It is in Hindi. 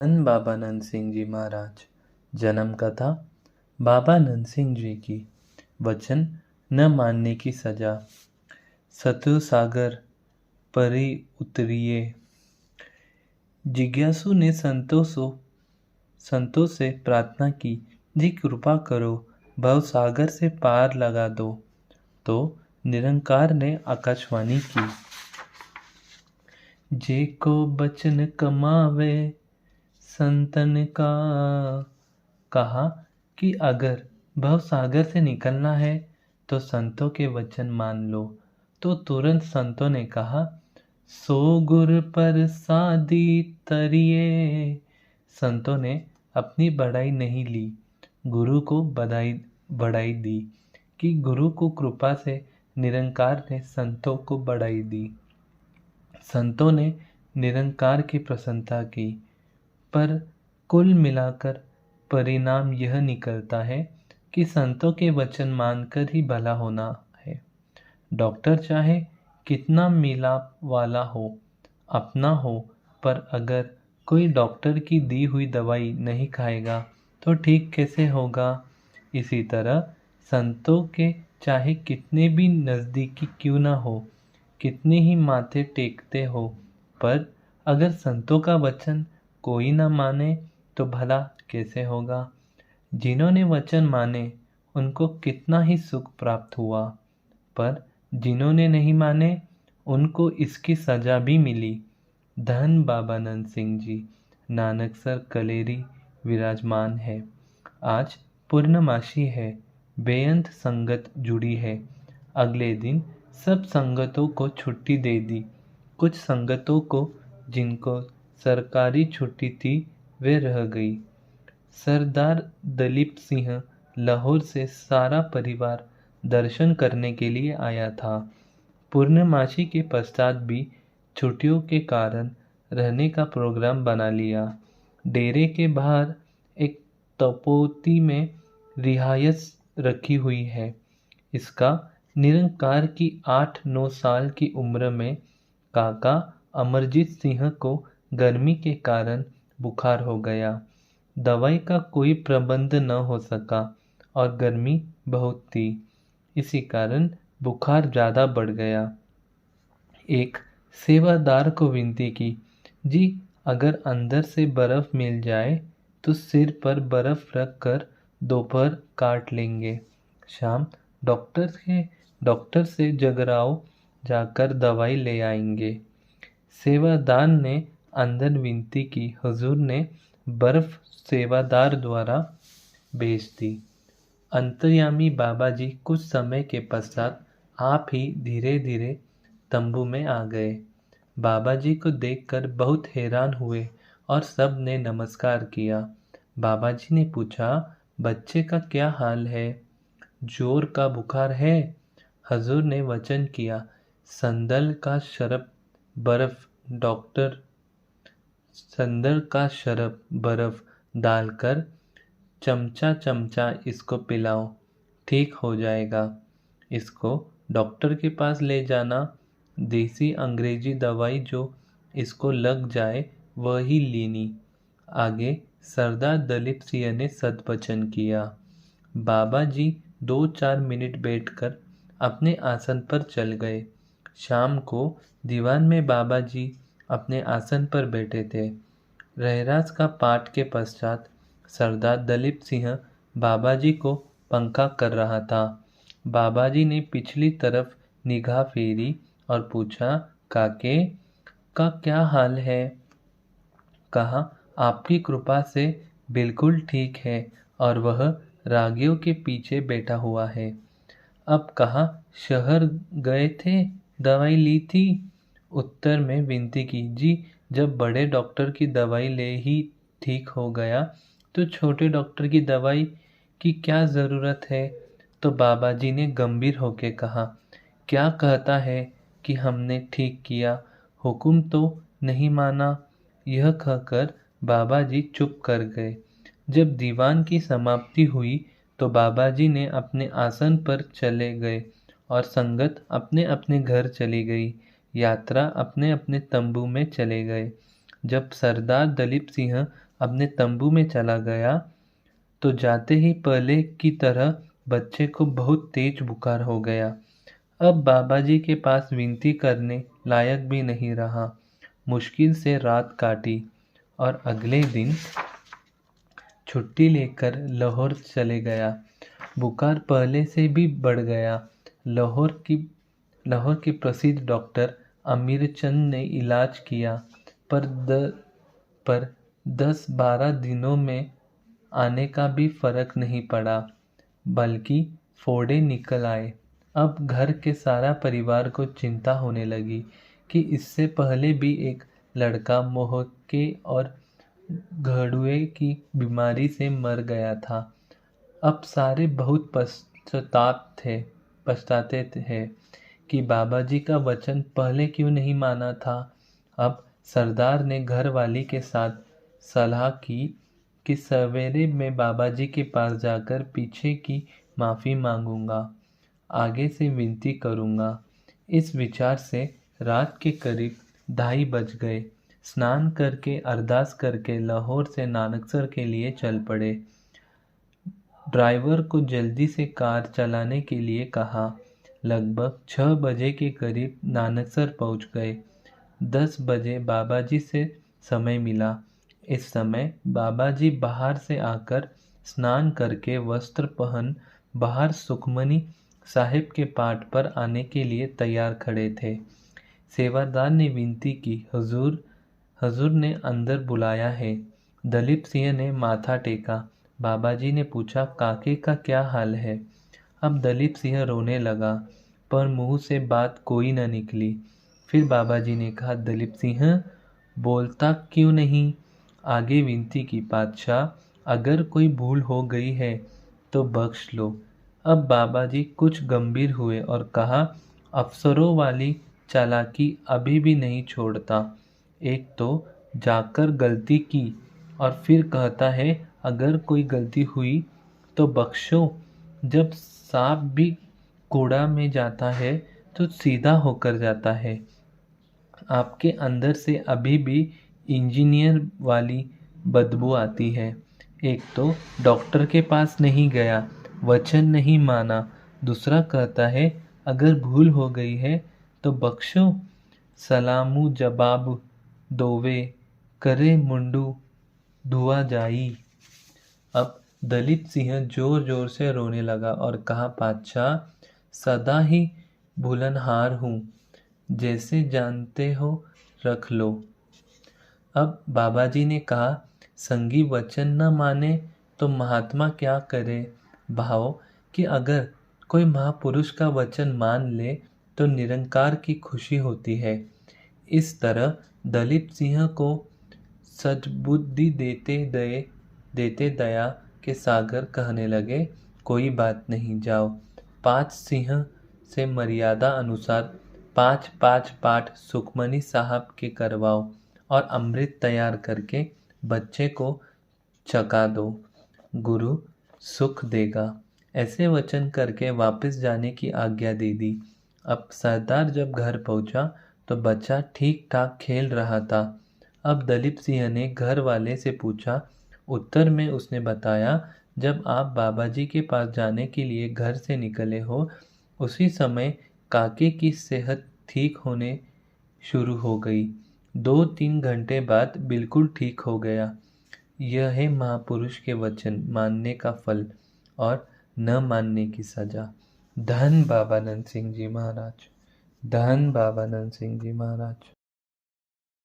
धन बाबा नंद सिंह जी महाराज। जन्म कथा। बाबा नंद सिंह जी की वचन न मानने की सजा। सतु सागर परी उतरिए। जिज्ञासु ने संतों से प्रार्थना की, जी कृपा करो, भव सागर से पार लगा दो। तो निरंकार ने आकाशवाणी की, जे को बचन कमावे संतन का। कहा कि अगर भव सागर से निकलना है तो संतों के वचन मान लो। तो तुरंत संतों ने कहा, सो गुर प्रसादी तरिए। संतों ने अपनी बड़ाई नहीं ली, गुरु को बढ़ाई दी कि गुरु को कृपा से निरंकार ने संतों को बढ़ाई दी। संतों ने निरंकार की प्रशंसा की, पर कुल मिलाकर परिणाम यह निकलता है कि संतों के वचन मानकर ही भला होना है। डॉक्टर चाहे कितना मिलाप वाला हो, अपना हो, पर अगर कोई डॉक्टर की दी हुई दवाई नहीं खाएगा तो ठीक कैसे होगा। इसी तरह संतों के चाहे कितने भी नज़दीकी क्यों ना हो, कितने ही माथे टेकते हो, पर अगर संतों का वचन कोई ना माने तो भला कैसे होगा। जिन्होंने वचन माने उनको कितना ही सुख प्राप्त हुआ, पर जिन्होंने नहीं माने उनको इसकी सजा भी मिली। धन बाबा नंद सिंह जी नानकसर कलेरी विराजमान है। आज पूर्णमासी है, बेअंत संगत जुड़ी है। अगले दिन सब संगतों को छुट्टी दे दी। कुछ संगतों को जिनको सरकारी छुट्टी थी वे रह गई। सरदार दलीप सिंह लाहौर से सारा परिवार दर्शन करने के लिए आया था। पूर्णमासी के पश्चात भी छुट्टियों के कारण रहने का प्रोग्राम बना लिया। डेरे के बाहर एक तपोती में रिहायश रखी हुई है। इसका निरंकार की 8-9 साल की उम्र में काका अमरजीत सिंह को गर्मी के कारण बुखार हो गया। दवाई का कोई प्रबंध न हो सका और गर्मी बहुत थी, इसी कारण बुखार ज़्यादा बढ़ गया। एक सेवादार को विनती की, जी अगर अंदर से बर्फ मिल जाए तो सिर पर बर्फ रख कर दोपहर काट लेंगे। शाम डॉक्टर से जगराओ जाकर दवाई ले आएंगे। सेवादार ने अंदर विनती की, हुजूर ने बर्फ सेवादार द्वारा भेज दी। अंतर्यामी बाबा जी कुछ समय के पश्चात आप ही धीरे धीरे तंबू में आ गए। बाबा जी को देखकर बहुत हैरान हुए और सब ने नमस्कार किया। बाबा जी ने पूछा, बच्चे का क्या हाल है? जोर का बुखार है? हजूर ने वचन किया, संदल का शरब बर्फ डॉक्टर संदल का शरब बर्फ डालकर चमचा चमचा इसको पिलाओ, ठीक हो जाएगा। इसको डॉक्टर के पास ले जाना। देसी अंग्रेजी दवाई जो इसको लग जाए वही लेनी। आगे सरदार दलीप सिंह ने सदवचन किया। बाबा जी 2-4 मिनट बैठकर अपने आसन पर चल गए। शाम को दीवान में बाबा जी अपने आसन पर बैठे थे। रहरास का पाठ के पश्चात सरदार दलीप सिंह बाबा जी को पंखा कर रहा था। बाबा जी ने पिछली तरफ निगाह फेरी और पूछा, काके का क्या हाल है? कहा, आपकी कृपा से बिल्कुल ठीक है और वह रागियों के पीछे बैठा हुआ है। अब कहा, शहर गए थे, दवाई ली थी? उत्तर में विनती की, जी जब बड़े डॉक्टर की दवाई ले ही ठीक हो गया तो छोटे डॉक्टर की दवाई की क्या ज़रूरत है? तो बाबा जी ने गंभीर होकर कहा, क्या कहता है कि हमने ठीक किया, हुक्म तो नहीं माना। यह कहकर बाबा जी चुप कर गए। जब दीवान की समाप्ति हुई तो बाबा जी ने अपने आसन पर चले गए और संगत अपने अपने घर चली गई। यात्रा अपने अपने तंबू में चले गए। जब सरदार दलीप सिंह अपने तंबू में चला गया तो जाते ही पहले की तरह बच्चे को बहुत तेज बुखार हो गया। अब बाबाजी के पास विनती करने लायक भी नहीं रहा। मुश्किल से रात काटी और अगले दिन छुट्टी लेकर लाहौर चले गया। बुखार पहले से भी बढ़ गया। लाहौर के प्रसिद्ध डॉक्टर अमीरचंद ने इलाज किया, पर पर 10-12 दिनों में आने का भी फर्क नहीं पड़ा, बल्कि फोड़े निकल आए। अब घर के सारा परिवार को चिंता होने लगी कि इससे पहले भी एक लड़का मोहक्के और घड़ुए की बीमारी से मर गया था। अब सारे बहुत पछताते थे कि बाबाजी का वचन पहले क्यों नहीं माना था। अब सरदार ने घरवाली के साथ सलाह की कि सवेरे मैं बाबाजी के पास जाकर पीछे की माफ़ी मांगूंगा, आगे से विनती करूंगा। इस विचार से रात के करीब 2:30 बज गए। स्नान करके अरदास करके लाहौर से नानकसर के लिए चल पड़े। ड्राइवर को जल्दी से कार चलाने के लिए कहा। लगभग 6 बजे के करीब नानकसर पहुंच गए। 10 बजे बाबाजी से समय मिला। इस समय बाबाजी बाहर से आकर स्नान करके वस्त्र पहन बाहर सुखमनी साहिब के पाठ पर आने के लिए तैयार खड़े थे। सेवादार ने विनती की, हुजूर ने अंदर बुलाया है। दलीप सिंह ने माथा टेका। बाबाजी ने पूछा, काके का क्या हाल है? अब दलीप सिंह रोने लगा, पर मुंह से बात कोई न निकली। फिर बाबाजी ने कहा, दलीप सिंह बोलता क्यों नहीं? आगे विनती की, पातशाह अगर कोई भूल हो गई है तो बख्श लो। अब बाबाजी कुछ गंभीर हुए और कहा, अफसरों वाली चालाकी अभी भी नहीं छोड़ता। एक तो जाकर गलती की और फिर कहता है अगर कोई गलती हुई तो बख्शो। जब सांप भी कूड़ा में जाता है तो सीधा होकर जाता है। आपके अंदर से अभी भी इंजीनियर वाली बदबू आती है। एक तो डॉक्टर के पास नहीं गया, वचन नहीं माना, दूसरा कहता है अगर भूल हो गई है तो बख्शो। सलामू जवाब दोवे, करे मुंडू धुआ जाई। अब दलीप सिंह जोर जोर से रोने लगा और कहा, पातशाह सदा ही भूलनहार हूँ, जैसे जानते हो रख लो। अब बाबाजी ने कहा, संगी वचन न माने तो महात्मा क्या करे? भाव कि अगर कोई महापुरुष का वचन मान ले तो निरंकार की खुशी होती है। इस तरह दलीप सिंह को सद्बुद्धि देते दया के सागर कहने लगे, कोई बात नहीं, जाओ 5 सिंह से मर्यादा अनुसार 5-5 पाठ सुखमनी साहब के करवाओ और अमृत तैयार करके बच्चे को चखा दो, गुरु सुख देगा। ऐसे वचन करके वापस जाने की आज्ञा दे दी। अब सरदार जब घर पहुंचा तो बच्चा ठीक ठाक खेल रहा था। अब दलीप सिंह ने घर वाले से पूछा। उत्तर में उसने बताया, जब आप बाबाजी के पास जाने के लिए घर से निकले हो उसी समय काके की सेहत ठीक होने शुरू हो गई। 2-3 घंटे बाद बिल्कुल ठीक हो गया। यह है महापुरुष के वचन मानने का फल और न मानने की सजा। धन बाबा नंद सिंह जी महाराज, धन बाबा नंद सिंह जी महाराज।